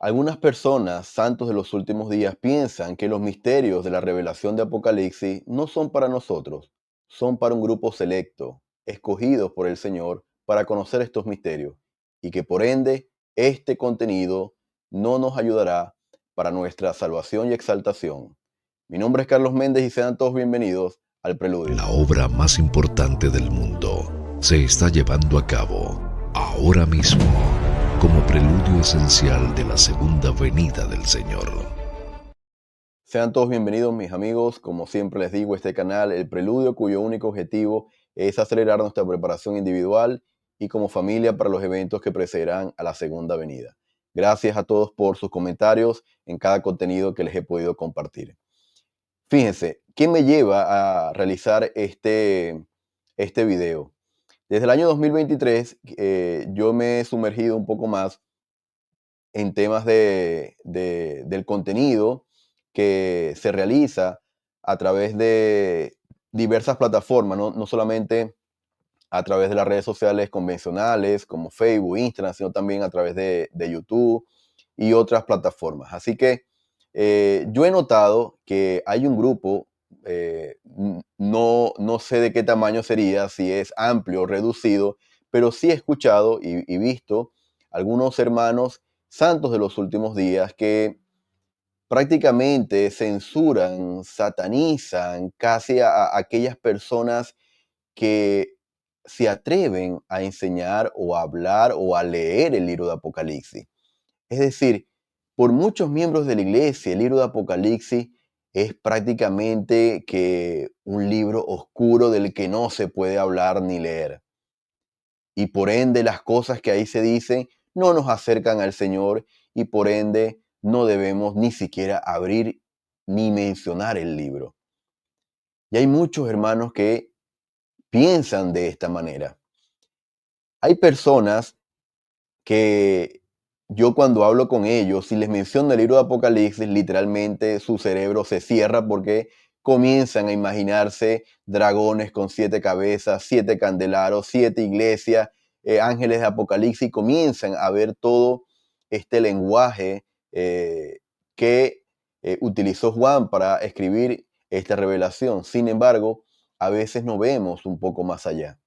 Algunas personas, santos de los últimos días, piensan que los misterios de la revelación de Apocalipsis no son para nosotros, son para un grupo selecto, escogidos por el Señor para conocer estos misterios, y que por ende este contenido no nos ayudará para nuestra salvación y exaltación. Mi nombre es Carlos Méndez y sean todos bienvenidos al Preludio. La obra más importante del mundo se está llevando a cabo ahora mismo como preludio esencial de la segunda venida del Señor. Sean todos bienvenidos, mis amigos. Como siempre les digo, este canal, El Preludio, cuyo único objetivo es acelerar nuestra preparación individual y como familia para los eventos que precederán a la segunda venida. Gracias a todos por sus comentarios en cada contenido que les he podido compartir. Fíjense, ¿qué me lleva a realizar este video? Desde el año 2023, yo me he sumergido un poco más en temas del contenido que se realiza a través de diversas plataformas, no solamente a través de las redes sociales convencionales como Facebook, Instagram, sino también a través de YouTube y otras plataformas. Así que yo he notado que hay un grupo, no sé de qué tamaño sería, si es amplio o reducido, pero sí he escuchado y visto algunos hermanos santos de los últimos días que prácticamente censuran, satanizan casi a aquellas personas que se atreven a enseñar o a hablar o a leer el libro de Apocalipsis. Es decir, por muchos miembros de la iglesia, el libro de Apocalipsis es prácticamente que un libro oscuro del que no se puede hablar ni leer. Y por ende las cosas que ahí se dicen no nos acercan al Señor y por ende no debemos ni siquiera abrir ni mencionar el libro. Y hay muchos hermanos que piensan de esta manera. Hay personas que yo cuando hablo con ellos, si les menciono el libro de Apocalipsis, literalmente su cerebro se cierra porque comienzan a imaginarse dragones con 7 cabezas, 7 candelabros, 7 iglesias, ángeles de Apocalipsis, y comienzan a ver todo este lenguaje que utilizó Juan para escribir esta revelación. Sin embargo, a veces no vemos un poco más allá.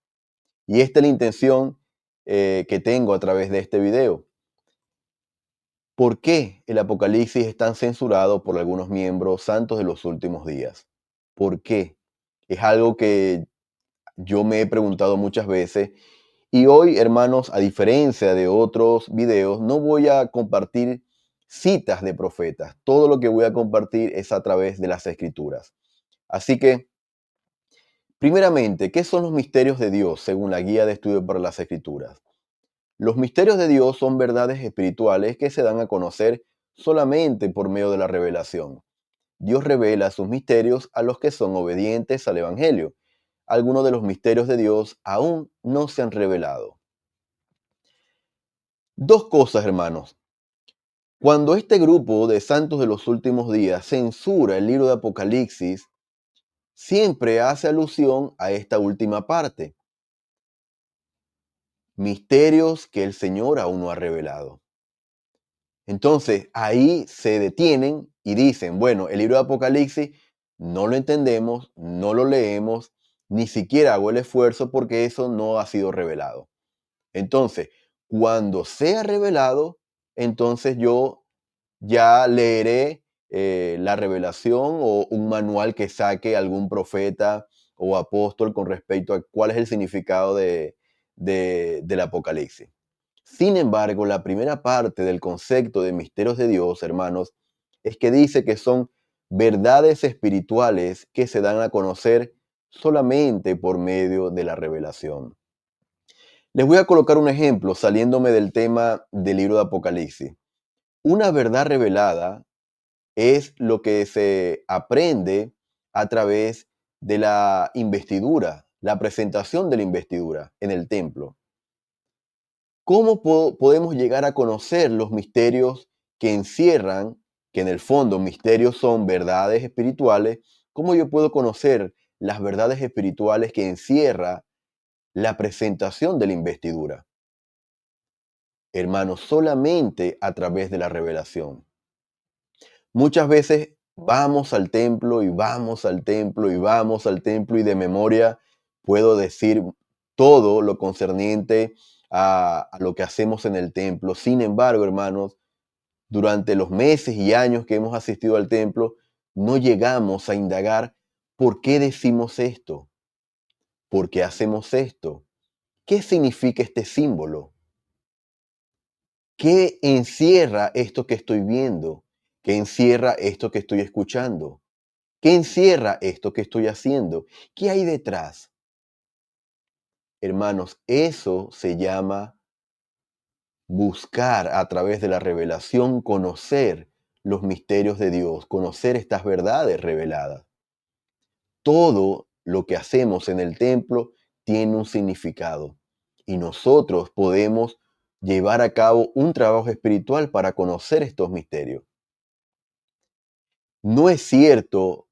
Y esta es la intención que tengo a través de este video. ¿Por qué el Apocalipsis es tan censurado por algunos miembros santos de los últimos días? ¿Por qué? Es algo que yo me he preguntado muchas veces. Y hoy, hermanos, a diferencia de otros videos, no voy a compartir citas de profetas. Todo lo que voy a compartir es a través de las escrituras. Así que, primeramente, ¿qué son los misterios de Dios según la guía de estudio para las escrituras? Los misterios de Dios son verdades espirituales que se dan a conocer solamente por medio de la revelación. Dios revela sus misterios a los que son obedientes al Evangelio. Algunos de los misterios de Dios aún no se han revelado. Dos cosas, hermanos. Cuando este grupo de santos de los últimos días censura el libro de Apocalipsis, siempre hace alusión a esta última parte. Misterios que el Señor aún no ha revelado. Entonces, ahí se detienen y dicen, bueno, el libro de Apocalipsis no lo entendemos, no lo leemos, ni siquiera hago el esfuerzo porque eso no ha sido revelado. Entonces, cuando sea revelado, entonces yo ya leeré la revelación o un manual que saque algún profeta o apóstol con respecto a cuál es el significado del Apocalipsis. Sin embargo, la primera parte del concepto de misterios de Dios, hermanos, es que dice que son verdades espirituales que se dan a conocer solamente por medio de la revelación. Les voy a colocar un ejemplo saliéndome del tema del libro de Apocalipsis. Una verdad revelada es lo que se aprende a través de la investidura, la presentación de la investidura en el templo. ¿Cómo podemos llegar a conocer los misterios que encierran, que en el fondo misterios son verdades espirituales? ¿Cómo yo puedo conocer las verdades espirituales que encierra la presentación de la investidura? hermanos, solamente a través de la revelación. Muchas veces vamos al templo y vamos al templo y vamos al templo y de memoria puedo decir todo lo concerniente a lo que hacemos en el templo. Sin embargo, hermanos, durante los meses y años que hemos asistido al templo, no llegamos a indagar por qué decimos esto, por qué hacemos esto, qué significa este símbolo, qué encierra esto que estoy viendo, qué encierra esto que estoy escuchando. ¿Qué encierra esto que estoy haciendo? ¿Qué hay detrás? Hermanos, eso se llama buscar a través de la revelación, conocer los misterios de Dios, conocer estas verdades reveladas. Todo lo que hacemos en el templo tiene un significado y nosotros podemos llevar a cabo un trabajo espiritual para conocer estos misterios. No es cierto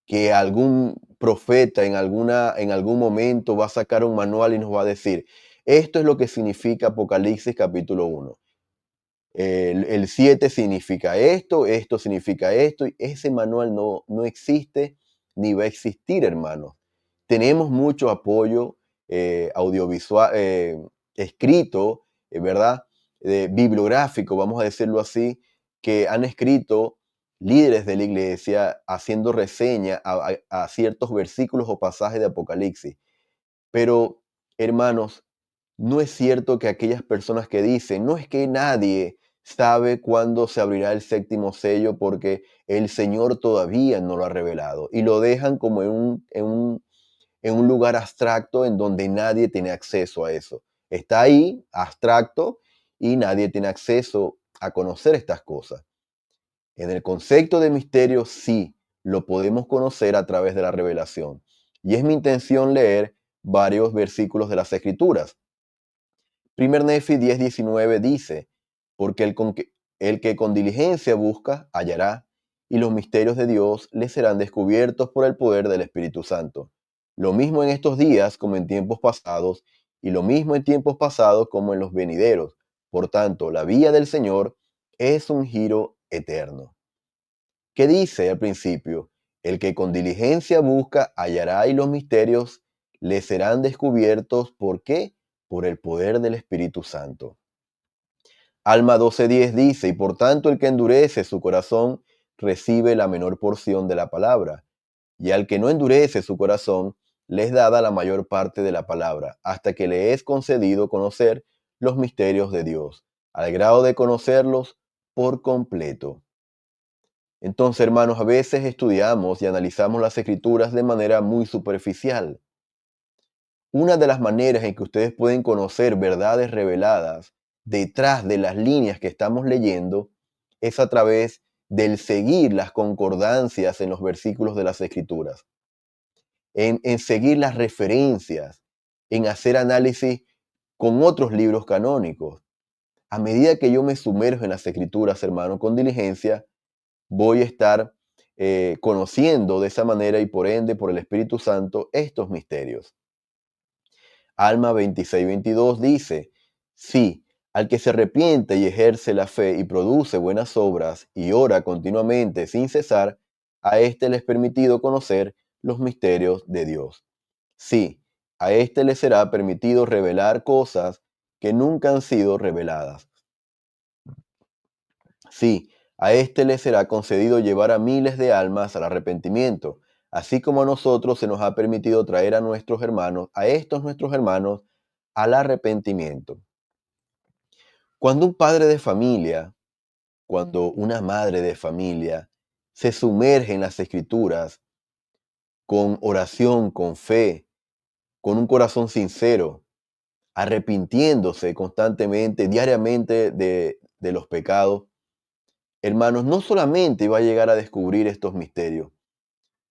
que algún profeta en algún momento va a sacar un manual y nos va a decir, esto es lo que significa Apocalipsis capítulo 1. El 7 significa esto significa esto, y ese manual no existe ni va a existir, hermanos. Tenemos mucho apoyo audiovisual, escrito, ¿verdad? Bibliográfico, vamos a decirlo así, que han escrito líderes de la iglesia haciendo reseña a ciertos versículos o pasajes de Apocalipsis. Pero, hermanos, no es cierto que aquellas personas que dicen, no es que nadie sabe cuándo se abrirá el séptimo sello porque el Señor todavía no lo ha revelado y lo dejan como en un lugar abstracto en donde nadie tiene acceso a eso. Está ahí, abstracto, y nadie tiene acceso a conocer estas cosas. En el concepto de misterio sí lo podemos conocer a través de la revelación. Y es mi intención leer varios versículos de las Escrituras. Primer Nefi 10:19 dice, porque el que con diligencia busca, hallará, y los misterios de Dios le serán descubiertos por el poder del Espíritu Santo. Lo mismo en estos días como en tiempos pasados, y lo mismo en tiempos pasados como en los venideros. Por tanto, la vía del Señor es un giro eterno. ¿Qué dice al principio? El que con diligencia busca, hallará y los misterios le serán descubiertos. ¿Por qué? Por el poder del Espíritu Santo. Alma 12:10 dice, y por tanto el que endurece su corazón recibe la menor porción de la palabra, y al que no endurece su corazón le es dada la mayor parte de la palabra, hasta que le es concedido conocer los misterios de Dios, al grado de conocerlos por completo. Entonces, hermanos, a veces estudiamos y analizamos las escrituras de manera muy superficial. Una de las maneras en que ustedes pueden conocer verdades reveladas detrás de las líneas que estamos leyendo es a través del seguir las concordancias en los versículos de las escrituras, en seguir las referencias, en hacer análisis con otros libros canónicos. A medida que yo me sumerjo en las escrituras, hermano, con diligencia, voy a estar conociendo de esa manera y por ende, por el Espíritu Santo, estos misterios. Alma 26:22 dice, sí, al que se arrepiente y ejerce la fe y produce buenas obras y ora continuamente sin cesar, a éste le es permitido conocer los misterios de Dios. Sí, a éste le será permitido revelar cosas que nunca han sido reveladas. Sí, a éste le será concedido llevar a miles de almas al arrepentimiento, así como a nosotros se nos ha permitido traer a nuestros hermanos, a estos nuestros hermanos, al arrepentimiento. Cuando un padre de familia, cuando una madre de familia se sumerge en las escrituras con oración, con fe, con un corazón sincero, arrepintiéndose constantemente, diariamente de los pecados, hermanos, no solamente va a llegar a descubrir estos misterios,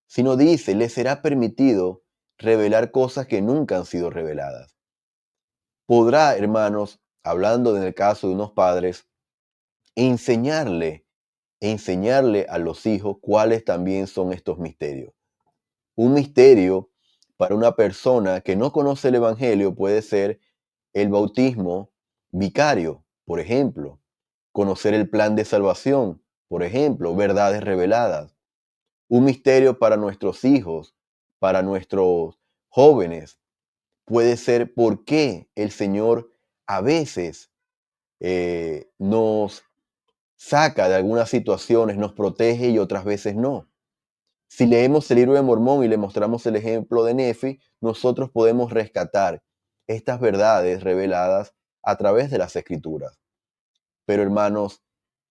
sino dice, le será permitido revelar cosas que nunca han sido reveladas. Podrá, hermanos, hablando en el caso de unos padres, enseñarle, enseñarle a los hijos cuáles también son estos misterios. Un misterio para una persona que no conoce el Evangelio puede ser el bautismo vicario. por ejemplo, conocer el plan de salvación, por ejemplo, verdades reveladas, un misterio para nuestros hijos, para nuestros jóvenes, puede ser por qué el Señor a veces nos saca de algunas situaciones, nos protege y otras veces no. Si leemos el libro de Mormón y le mostramos el ejemplo de Nefi, nosotros podemos rescatar estas verdades reveladas a través de las Escrituras. Pero hermanos,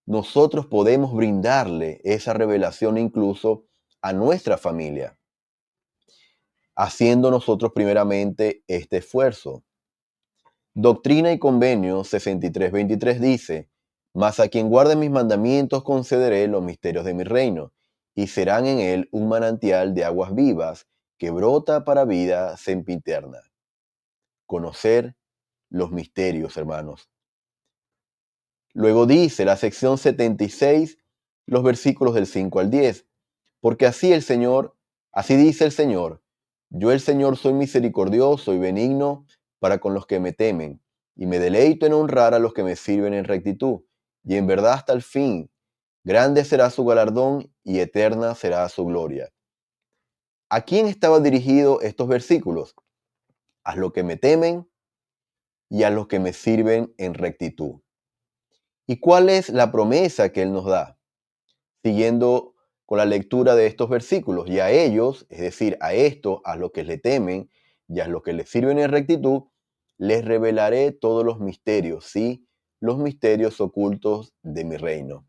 nosotros podemos brindarle esa revelación incluso a nuestra familia, haciendo nosotros primeramente este esfuerzo. Doctrina y Convenio 63:23 dice: Mas a quien guarde mis mandamientos concederé los misterios de mi reino, y serán en él un manantial de aguas vivas que brota para vida sempiterna. Conocer los misterios, hermanos. Luego dice la sección 76, los versículos del 5 al 10. Porque así dice el Señor: Yo el Señor soy misericordioso y benigno para con los que me temen, y me deleito en honrar a los que me sirven en rectitud, y en verdad hasta el fin. Grande será su galardón y eterna será su gloria. ¿A quién estaban dirigidos estos versículos? A los que me temen y a los que me sirven en rectitud. ¿Y cuál es la promesa que Él nos da? Siguiendo con la lectura de estos versículos, y a ellos, es decir, a estos, a los que le temen y a los que le sirven en rectitud, les revelaré todos los misterios, sí, los misterios ocultos de mi reino.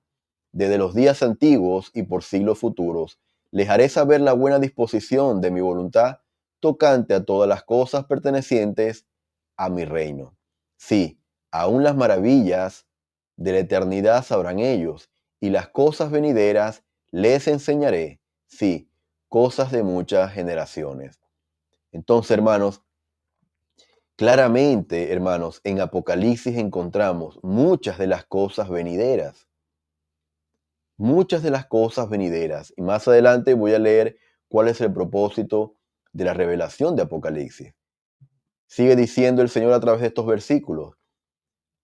Desde los días antiguos y por siglos futuros, les haré saber la buena disposición de mi voluntad tocante a todas las cosas pertenecientes a mi reino. Sí, aún las maravillas de la eternidad sabrán ellos, y las cosas venideras les enseñaré, sí, cosas de muchas generaciones. Entonces, hermanos, claramente, hermanos, en Apocalipsis encontramos muchas de las cosas venideras. Muchas de las cosas venideras. Y más adelante voy a leer cuál es el propósito de la revelación de Apocalipsis. Sigue diciendo el Señor a través de estos versículos: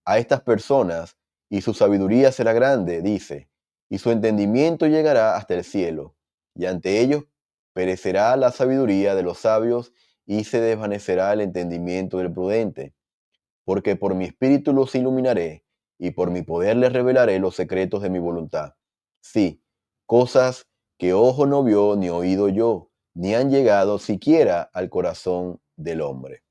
a estas personas, y su sabiduría será grande, dice, y su entendimiento llegará hasta el cielo, y ante ellos perecerá la sabiduría de los sabios, y se desvanecerá el entendimiento del prudente, porque por mi espíritu los iluminaré, y por mi poder les revelaré los secretos de mi voluntad. Sí, cosas que ojo no vio ni oído yo, ni han llegado siquiera al corazón del hombre.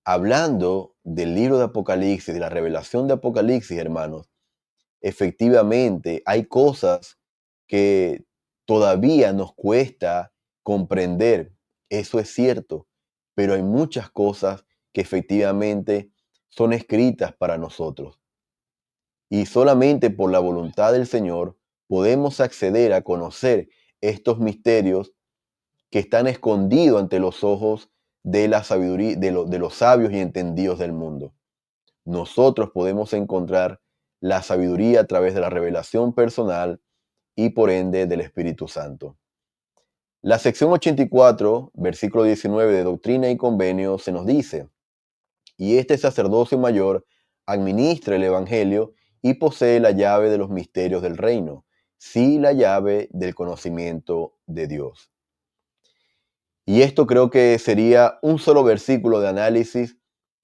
Hablando del libro de Apocalipsis, de la revelación de Apocalipsis, hermanos, efectivamente hay cosas que todavía nos cuesta comprender. Eso es cierto, pero hay muchas cosas que efectivamente son escritas para nosotros. Y solamente por la voluntad del Señor podemos acceder a conocer estos misterios que están escondidos ante los ojos de la sabiduría, de los sabios y entendidos del mundo. Nosotros podemos encontrar la sabiduría a través de la revelación personal y por ende del Espíritu Santo. La sección 84, versículo 19 de Doctrina y Convenio se nos dice: y este sacerdocio mayor administra el Evangelio y posee la llave de los misterios del reino, sí, la llave del conocimiento de Dios. Y esto creo que sería un solo versículo de análisis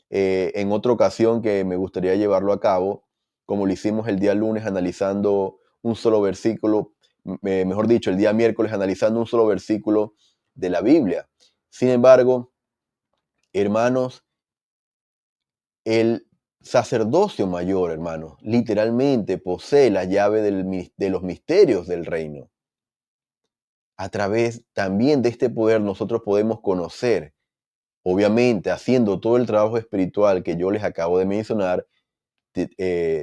en otra ocasión que me gustaría llevarlo a cabo, como lo hicimos el día lunes analizando un solo versículo, mejor dicho, el día miércoles analizando un solo versículo de la Biblia. Sin embargo, hermanos, el sacerdocio mayor, hermanos, literalmente posee la llave de los misterios del reino. A través también de este poder nosotros podemos conocer, obviamente haciendo todo el trabajo espiritual que yo les acabo de mencionar,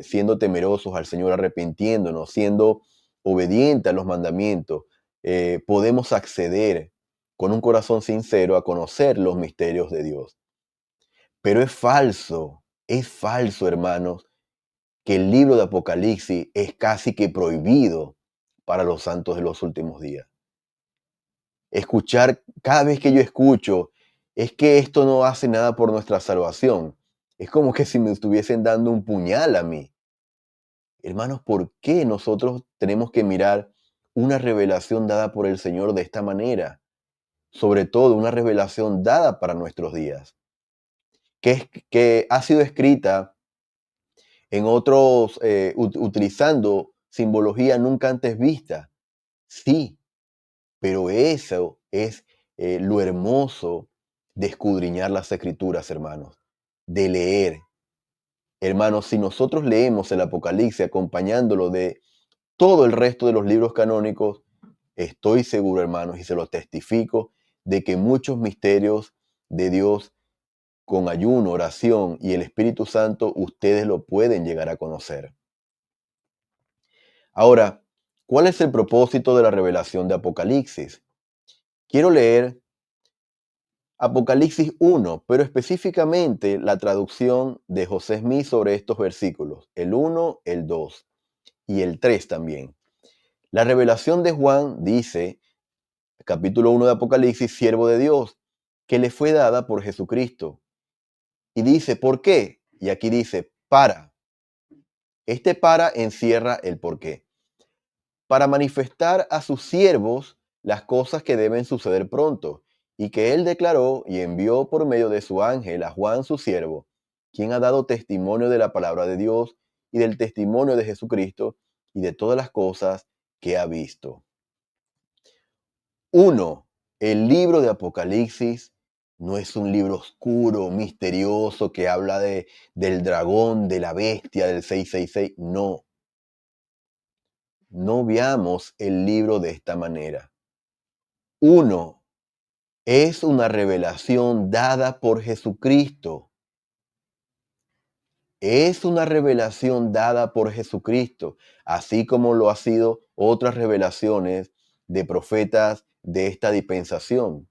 siendo temerosos al Señor, arrepintiéndonos, siendo obedientes a los mandamientos, podemos acceder con un corazón sincero a conocer los misterios de Dios. Pero es falso, hermanos, que el libro de Apocalipsis es casi que prohibido para los santos de los últimos días. Cada vez que yo escucho, es que esto no hace nada por nuestra salvación. Es como que si me estuviesen dando un puñal a mí. Hermanos, ¿por qué nosotros tenemos que mirar una revelación dada por el Señor de esta manera? Sobre todo una revelación dada para nuestros días, que ha sido escrita en otros, utilizando simbología nunca antes vista. Sí, pero eso es lo hermoso de escudriñar las escrituras, hermanos, de leer. Hermanos, si nosotros leemos el Apocalipsis acompañándolo de todo el resto de los libros canónicos, estoy seguro, hermanos, y se lo testifico, de que muchos misterios de Dios con ayuno, oración y el Espíritu Santo, ustedes lo pueden llegar a conocer. Ahora, ¿cuál es el propósito de la revelación de Apocalipsis? Quiero leer Apocalipsis 1, pero específicamente la traducción de José Smith sobre estos versículos, el 1, el 2 y el 3 también. La revelación de Juan dice, capítulo 1 de Apocalipsis, siervo de Dios, que le fue dada por Jesucristo. Y dice, ¿por qué? Y aquí dice, para. Este para encierra el por qué. Para manifestar a sus siervos las cosas que deben suceder pronto, y que él declaró y envió por medio de su ángel a Juan su siervo, quien ha dado testimonio de la palabra de Dios y del testimonio de Jesucristo y de todas las cosas que ha visto. 1. El libro de Apocalipsis no es un libro oscuro, misterioso, que habla del dragón, de la bestia, del 666. No, no veamos el libro de esta manera. 1. Es una revelación dada por Jesucristo. Es una revelación dada por Jesucristo, así como lo ha sido otras revelaciones de profetas de esta dispensación.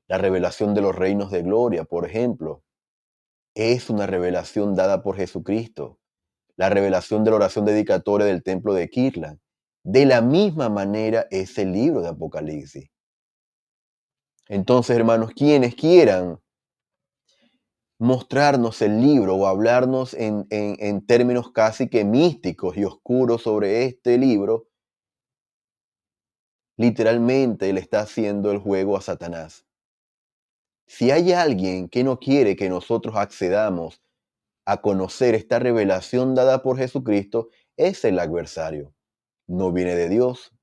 La revelación de los reinos de gloria, por ejemplo, es una revelación dada por Jesucristo. La revelación de la oración dedicatoria del templo de Kirtland. De la misma manera es el libro de Apocalipsis. Entonces, hermanos, quienes quieran mostrarnos el libro o hablarnos en términos casi que místicos y oscuros sobre este libro, literalmente le está haciendo el juego a Satanás. Si hay alguien que no quiere que nosotros accedamos a conocer esta revelación dada por Jesucristo, es el adversario. No viene de Dios.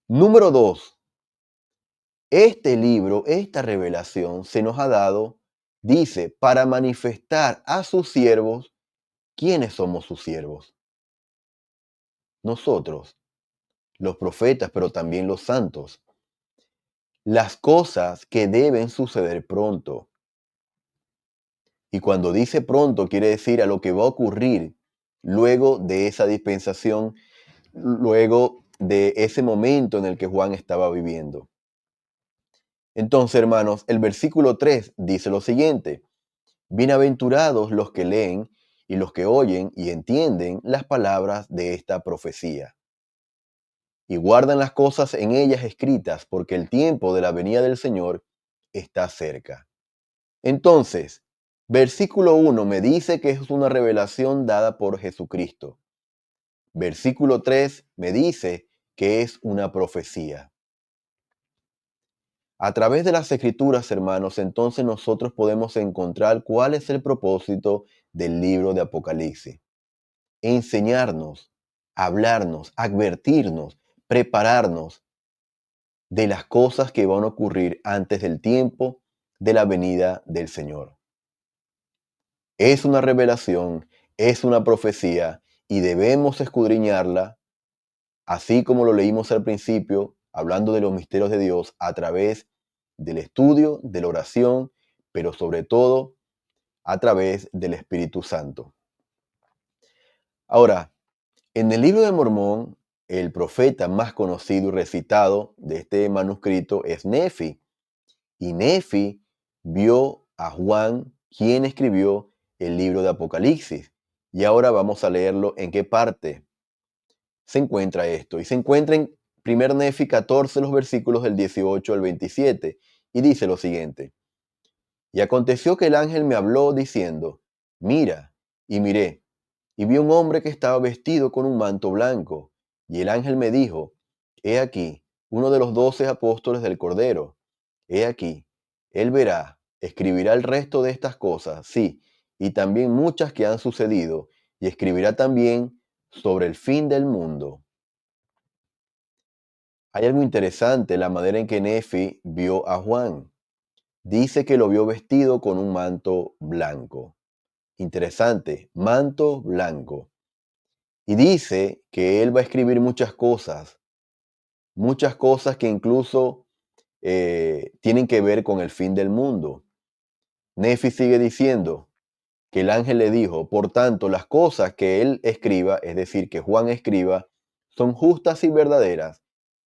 Número 2. Este libro, esta revelación se nos ha dado, dice, para manifestar a sus siervos. ¿Quiénes somos sus siervos? Nosotros, los profetas, pero también los santos. Las cosas que deben suceder pronto. Y cuando dice pronto, quiere decir a lo que va a ocurrir luego de esa dispensación, luego de ese momento en el que Juan estaba viviendo. Entonces, hermanos, el versículo 3 dice lo siguiente: bienaventurados los que leen y los que oyen y entienden las palabras de esta profecía, y guardan las cosas en ellas escritas, porque el tiempo de la venida del Señor está cerca. Entonces, versículo 1 me dice que es una revelación dada por Jesucristo. Versículo 3 me dice que es una profecía. A través de las escrituras, hermanos, entonces nosotros podemos encontrar cuál es el propósito del libro de Apocalipsis. Enseñarnos, hablarnos, advertirnos, prepararnos de las cosas que van a ocurrir antes del tiempo de la venida del Señor. Es una revelación, es una profecía y debemos escudriñarla, así como lo leímos al principio, hablando de los misterios de Dios a través del estudio, de la oración, pero sobre todo a través del Espíritu Santo. Ahora, en el libro de Mormón, el profeta más conocido y recitado de este manuscrito es Nefi. Y Nefi vio a Juan, quien escribió el libro de Apocalipsis. Y ahora vamos a leerlo en qué parte se encuentra esto. Y se encuentra en 1 Nefi 14, los versículos del 18 al 27. Y dice lo siguiente: Y aconteció que el ángel me habló diciendo, mira, y miré, y vi un hombre que estaba vestido con un manto blanco. Y el ángel me dijo, he aquí, uno de los 12 apóstoles del Cordero. He aquí, él verá, escribirá el resto de estas cosas, sí, y también muchas que han sucedido, y escribirá también sobre el fin del mundo. Hay algo interesante en la manera en que Nefi vio a Juan. Dice que lo vio vestido con un manto blanco. Interesante, manto blanco. Y dice que él va a escribir muchas cosas que incluso tienen que ver con el fin del mundo. Nefi sigue diciendo que el ángel le dijo, por tanto, las cosas que él escriba, es decir, que Juan escriba, son justas y verdaderas.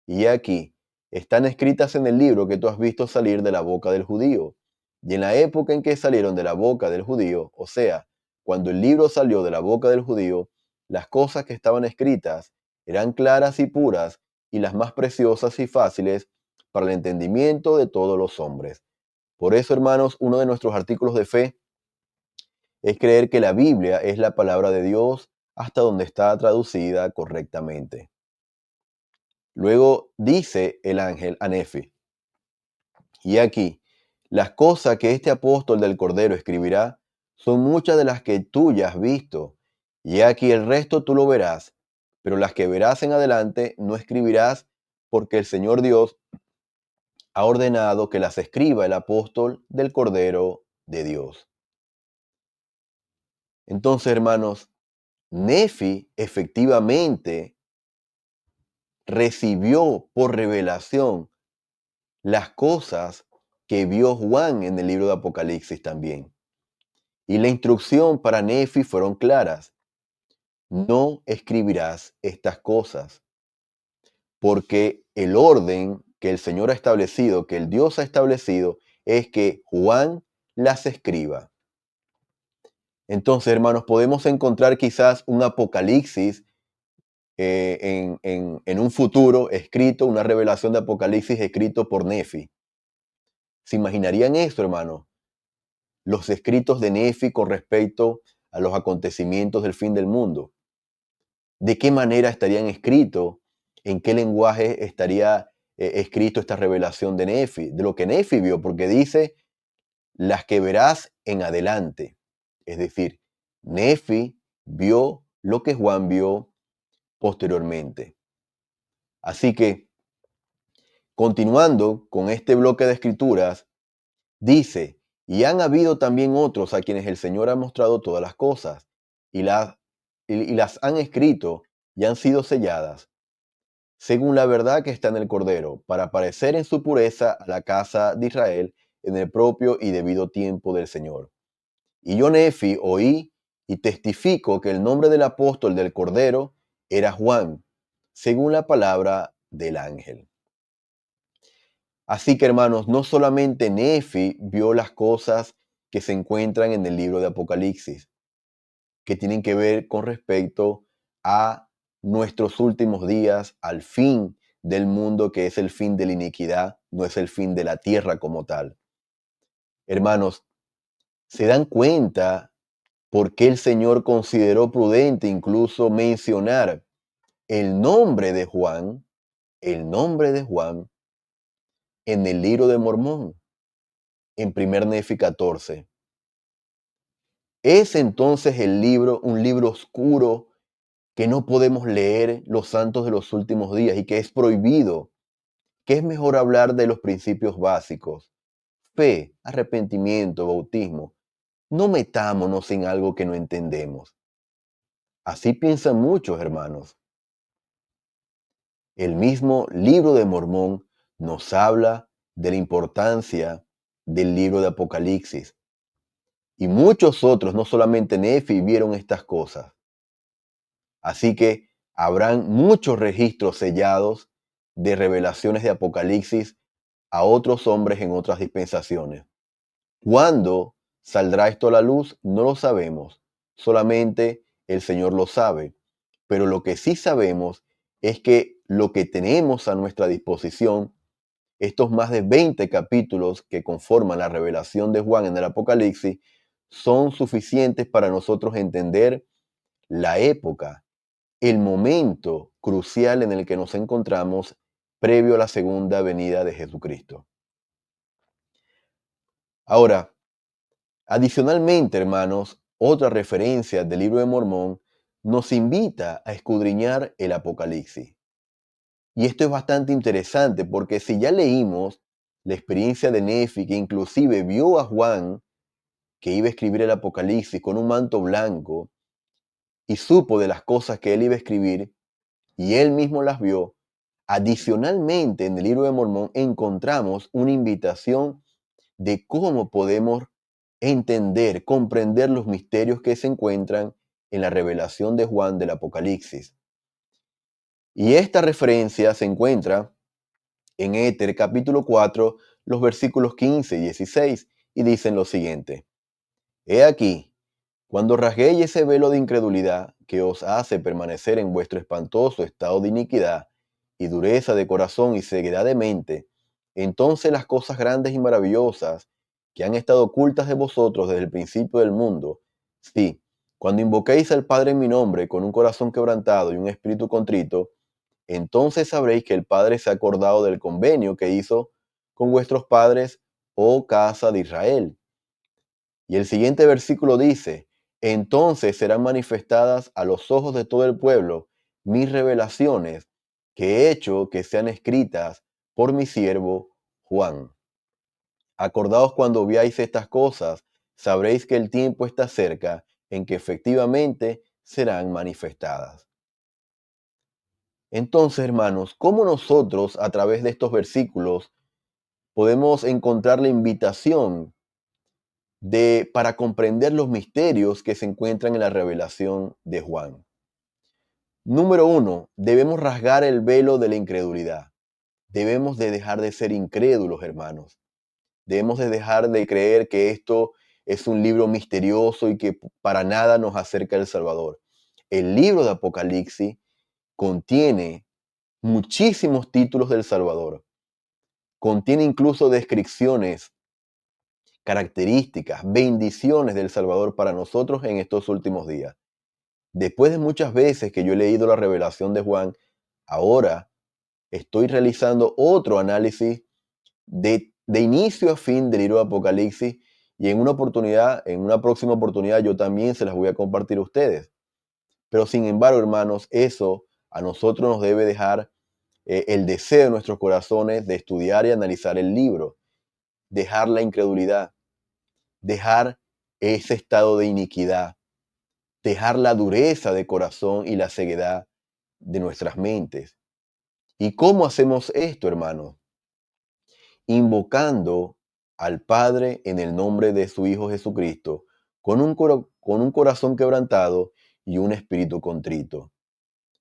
Y aquí, están escritas en el libro que tú has visto salir de la boca del judío. Y en la época en que salieron de la boca del judío, o sea, cuando el libro salió de la boca del judío, las cosas que estaban escritas eran claras y puras y las más preciosas y fáciles para el entendimiento de todos los hombres. Por eso, hermanos, uno de nuestros artículos de fe es creer que la Biblia es la palabra de Dios hasta donde está traducida correctamente. Luego dice el ángel a Nefi, y aquí, las cosas que este apóstol del Cordero escribirá son muchas de las que tú ya has visto, y aquí el resto tú lo verás, pero las que verás en adelante no escribirás, porque el Señor Dios ha ordenado que las escriba el apóstol del Cordero de Dios. Entonces, hermanos, Nefi efectivamente recibió por revelación las cosas que vio Juan en el libro de Apocalipsis también. Y la instrucción para Nefi fueron claras. No escribirás estas cosas, porque el orden que el Señor ha establecido, que el Dios ha establecido, es que Juan las escriba. Entonces, hermanos, podemos encontrar quizás un Apocalipsis en un futuro escrito, una revelación de Apocalipsis escrito por Nefi. ¿Se imaginarían esto, hermano? Los escritos de Nefi con respecto a los acontecimientos del fin del mundo. ¿De qué manera estarían escritos? ¿En qué lenguaje estaría escrito esta revelación de Nefi? De lo que Nefi vio, porque dice, las que verás en adelante. Es decir, Nefi vio lo que Juan vio posteriormente. Así que, continuando con este bloque de escrituras, dice, y han habido también otros a quienes el Señor ha mostrado todas las cosas, y las han escrito y han sido selladas, según la verdad que está en el Cordero, para aparecer en su pureza a la casa de Israel en el propio y debido tiempo del Señor. Y yo, Nefi, oí y testifico que el nombre del apóstol del Cordero era Juan, según la palabra del ángel. Así que, hermanos, no solamente Nefi vio las cosas que se encuentran en el libro de Apocalipsis, que tienen que ver con respecto a nuestros últimos días, al fin del mundo, que es el fin de la iniquidad, no es el fin de la tierra como tal. Hermanos, ¿se dan cuenta por qué el Señor consideró prudente incluso mencionar el nombre de Juan, el nombre de Juan, en el libro de Mormón, en 1 Nefi 14? ¿Es entonces el libro un libro oscuro que no podemos leer los santos de los últimos días y que es prohibido? Que es mejor hablar de los principios básicos: fe, arrepentimiento, bautismo. No metámonos en algo que no entendemos. Así piensan muchos, hermanos. El mismo libro de Mormón nos habla de la importancia del libro de Apocalipsis. Y muchos otros, no solamente Nefi, vieron estas cosas. Así que habrán muchos registros sellados de revelaciones de Apocalipsis a otros hombres en otras dispensaciones. ¿Cuándo saldrá esto a la luz? No lo sabemos. Solamente el Señor lo sabe. Pero lo que sí sabemos es que lo que tenemos a nuestra disposición estos más de 20 capítulos que conforman la revelación de Juan en el Apocalipsis son suficientes para nosotros entender la época, el momento crucial en el que nos encontramos previo a la segunda venida de Jesucristo. Ahora, adicionalmente, hermanos, otra referencia del libro de Mormón nos invita a escudriñar el Apocalipsis. Y esto es bastante interesante porque si ya leímos la experiencia de Nefi, que inclusive vio a Juan, que iba a escribir el Apocalipsis con un manto blanco, y supo de las cosas que él iba a escribir, y él mismo las vio, adicionalmente en el libro de Mormón encontramos una invitación de cómo podemos entender, comprender los misterios que se encuentran en la revelación de Juan del Apocalipsis. Y esta referencia se encuentra en Éter capítulo 4, los versículos 15 y 16, y dicen lo siguiente: He aquí, cuando rasguéis ese velo de incredulidad que os hace permanecer en vuestro espantoso estado de iniquidad y dureza de corazón y ceguedad de mente, entonces las cosas grandes y maravillosas que han estado ocultas de vosotros desde el principio del mundo, sí, cuando invoquéis al Padre en mi nombre con un corazón quebrantado y un espíritu contrito, entonces sabréis que el Padre se ha acordado del convenio que hizo con vuestros padres, oh casa de Israel. Y el siguiente versículo dice: entonces serán manifestadas a los ojos de todo el pueblo mis revelaciones que he hecho que sean escritas por mi siervo Juan. Acordaos cuando veáis estas cosas, sabréis que el tiempo está cerca en que efectivamente serán manifestadas. Entonces, hermanos, ¿cómo nosotros a través de estos versículos podemos encontrar la invitación para comprender los misterios que se encuentran en la revelación de Juan? Número uno, debemos rasgar el velo de la incredulidad. Debemos de dejar de ser incrédulos, hermanos. Debemos de dejar de creer que esto es un libro misterioso y que para nada nos acerca al Salvador. El libro de Apocalipsis contiene muchísimos títulos del Salvador. Contiene incluso descripciones, características, bendiciones del Salvador para nosotros en estos últimos días. Después de muchas veces que yo he leído la revelación de Juan, ahora estoy realizando otro análisis de inicio a fin del libro de Apocalipsis, y en una próxima oportunidad, yo también se las voy a compartir a ustedes. Pero sin embargo, hermanos, eso a nosotros nos debe dejar el deseo en nuestros corazones de estudiar y analizar el libro, dejar la incredulidad, dejar ese estado de iniquidad, dejar la dureza de corazón y la ceguedad de nuestras mentes. ¿Y cómo hacemos esto, hermanos? Invocando al Padre en el nombre de su Hijo Jesucristo, con un corazón quebrantado y un espíritu contrito.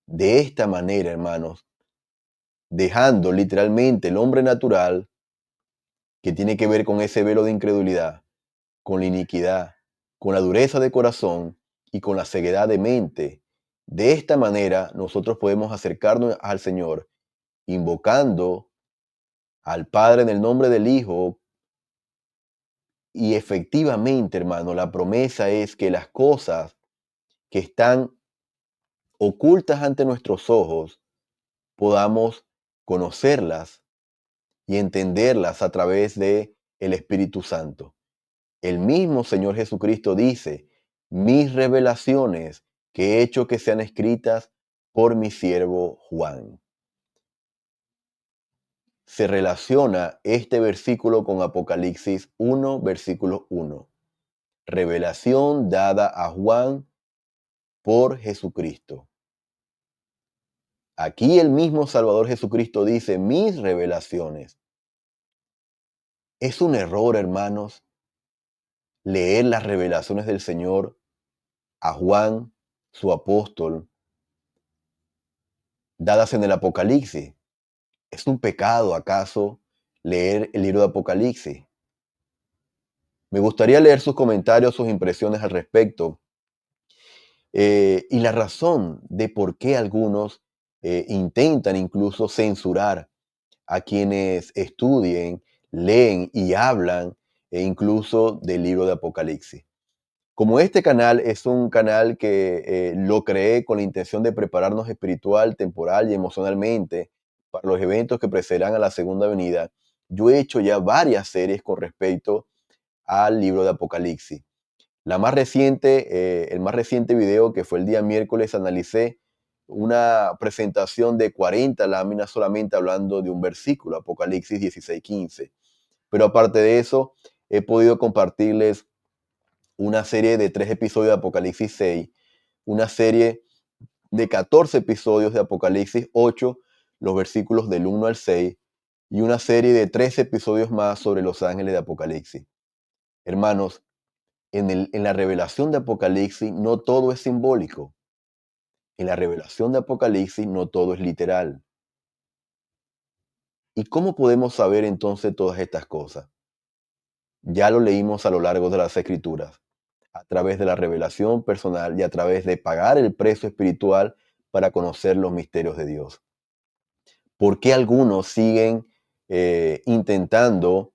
De esta manera, hermanos, dejando literalmente el hombre natural, que tiene que ver con ese velo de incredulidad, con la iniquidad, con la dureza de corazón y con la ceguedad de mente. De esta manera nosotros podemos acercarnos al Señor invocando al Padre en el nombre del Hijo. Y efectivamente, hermano, la promesa es que las cosas que están ocultas ante nuestros ojos podamos conocerlas y entenderlas a través de el Espíritu Santo. El mismo Señor Jesucristo dice: mis revelaciones que he hecho que sean escritas por mi siervo Juan. Se relaciona este versículo con Apocalipsis 1, versículo 1. Revelación dada a Juan por Jesucristo. Aquí el mismo Salvador Jesucristo dice: mis revelaciones. Es un error, hermanos, leer las revelaciones del Señor a Juan, su apóstol, dadas en el Apocalipsis. ¿Es un pecado acaso leer el libro de Apocalipsis? Me gustaría leer sus comentarios, sus impresiones al respecto, y la razón de por qué algunos intentan incluso censurar a quienes estudien, leen y hablan e incluso del libro de Apocalipsis. Como este canal es un canal que lo creé con la intención de prepararnos espiritual, temporal y emocionalmente para los eventos que precederán a la segunda venida, yo he hecho ya varias series con respecto al libro de Apocalipsis. La más reciente, el más reciente video, que fue el día miércoles, analicé una presentación de 40 láminas solamente hablando de un versículo, Apocalipsis 16:15. Pero aparte de eso, he podido compartirles una serie de 3 episodios de Apocalipsis 6, una serie de 14 episodios de Apocalipsis 8, los versículos del 1 al 6, y una serie de 13 episodios más sobre los ángeles de Apocalipsis. Hermanos, en la revelación de Apocalipsis no todo es simbólico. En la revelación de Apocalipsis no todo es literal. ¿Y cómo podemos saber entonces todas estas cosas? Ya lo leímos a lo largo de las Escrituras, a través de la revelación personal y a través de pagar el precio espiritual para conocer los misterios de Dios. ¿Por qué algunos siguen intentando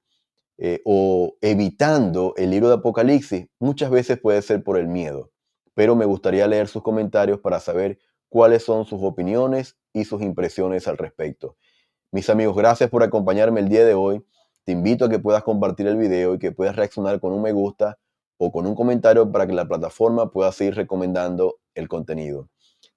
o evitando el libro de Apocalipsis? Muchas veces puede ser por el miedo, pero me gustaría leer sus comentarios para saber cuáles son sus opiniones y sus impresiones al respecto. Mis amigos, gracias por acompañarme el día de hoy. Te invito a que puedas compartir el video y que puedas reaccionar con un me gusta o con un comentario para que la plataforma pueda seguir recomendando el contenido.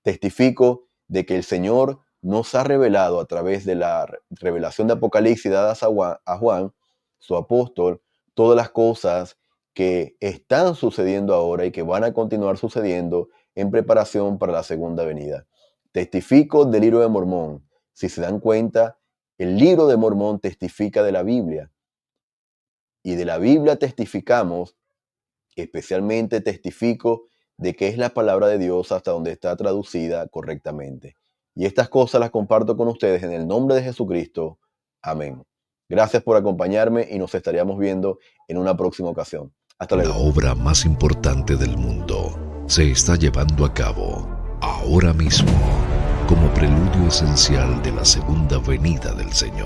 Testifico de que el Señor nos ha revelado a través de la revelación de Apocalipsis dadas a Juan, su apóstol, todas las cosas que están sucediendo ahora y que van a continuar sucediendo en preparación para la segunda venida. Testifico del libro de Mormón. Si se dan cuenta, el libro de Mormón testifica de la Biblia. Y de la Biblia testificamos, especialmente testifico de que es la palabra de Dios hasta donde está traducida correctamente. Y estas cosas las comparto con ustedes en el nombre de Jesucristo. Amén. Gracias por acompañarme y nos estaríamos viendo en una próxima ocasión. Hasta luego. La obra más importante del mundo se está llevando a cabo ahora mismo como preludio esencial de la segunda venida del Señor.